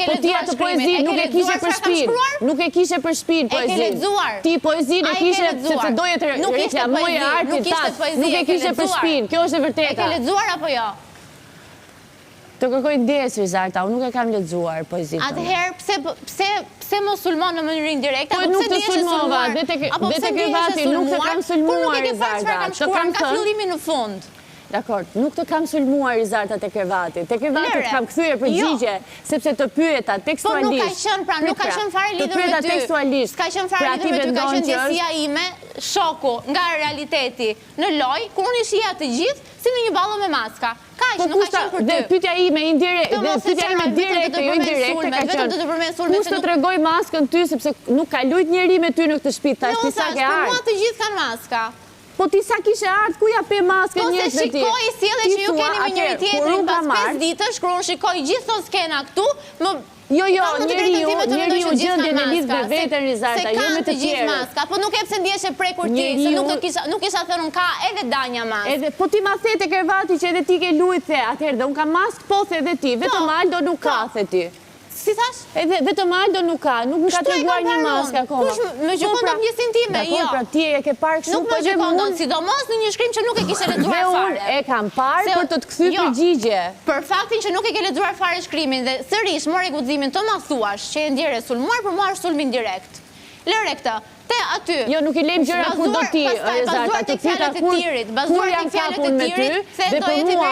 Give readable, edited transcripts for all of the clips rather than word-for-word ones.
Po ti atë poezi nuk e kishe për shtëpinë. Nuk e kishe për shtëpinë poezinë. E ke lexuar. Ti poezinë e kishe sepse doje të reklamoje artin tas. Nuk e kishe për shtëpinë. Kjo është e vërteta. E ke lexuar apo jo? Të kërkoj ndjesë, Rizarta, unë nuk e kam lexuar poezinë. Atëherë, pse mos sulmon në mënyrë indirekte? Po nuk të sulmova, dhe te krevati nuk të kam sulmuar, Rizarta. Të kam ka fillimin në fund. Dakor, nuk të kam sulmuar, Rizarta, te krevati. Te krevati të kam kthyer përgjigje, sepse të pyeta tekstualisht. Po nuk ka qenë fare lidhur me ty. Të pyeta tekstualisht. S'ka qenë fare lidhur me ty, ka qenë ndjesia ime, shoku nga realiteti në loj, kur unë ishija të gjithë si në një ballo me maska. Kaq, nuk ka qenë për ty. Dhe pyetja ime indirekte, direkte, jo indirekte, ka qenë. Kush të tregoj maskën ty sepse nuk ka lut njeri me ty në këtë shtëpi, tash ti sa ke ardhur. Po mua të gjithë kanë maska. Po ti sa kishe ardhur, ku ja pe maskën njerëzve ti? Po se shikoj sjellje që ju keni me njëri tjetrin pas 5 ditësh, kur unë shikoj gjithë këto skena këtu, Jo, njeriu gjendjen e lidh me veten, Rizarta, jo me të tjerë. Po nuk e pse ndjeshe prekur ti, se nuk isha thënë unë ka edhe Danja maskë. Po ti ma the te krevati që edhe ti ke lujt the, atëherë dhe unë ka maskë, po the edhe ti, vetëm Aldo nuk ka, the ti. Si thash? Edhe vetëm Aldo nuk ka, nuk më ka treguar një maskë akoma. Kush më gjykon të pjesën time? Jo. Pra ti e ke parë kështu, po dhe unë sidomos në një shkrim që nuk e kishe lexuar fare. Dhe unë e kam parë për të të kthyr përgjigje. Për faktin që nuk e ke lexuar fare shkrimin dhe sërish more guximin të ma thuash që e ndjere sulmuar, për mua është sulm indirekt. Lëre këtë. Te aty. Jo, nuk i lejmë gjëra kur do ti, Rezarta, të pyeta kur janë kapun me ty, dhe për mua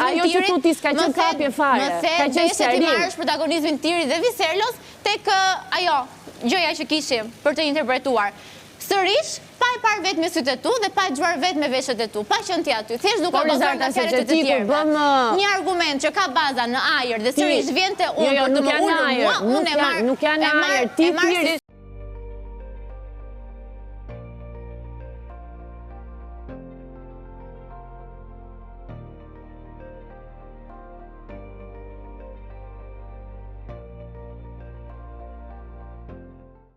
ajo që tu ti s'ka qenë kapje fare. Ka qenë sjarim. Ti marrësh protagonizmin Tirit dhe Viserlos tek ajo gjëja që kishim për të interpretuar. Sërish, pa e parë vetë me sytë e tu dhe pa e gjuar vetë me veshët e tu. Pa qenë ti aty. Thjesht duke bazuar nga fjalët e të tjerëve. Një argument që ka baza në ajër dhe sërish vjen te unë për të më ulur mua, unë e marr. Nuk janë ajër, ti Tiri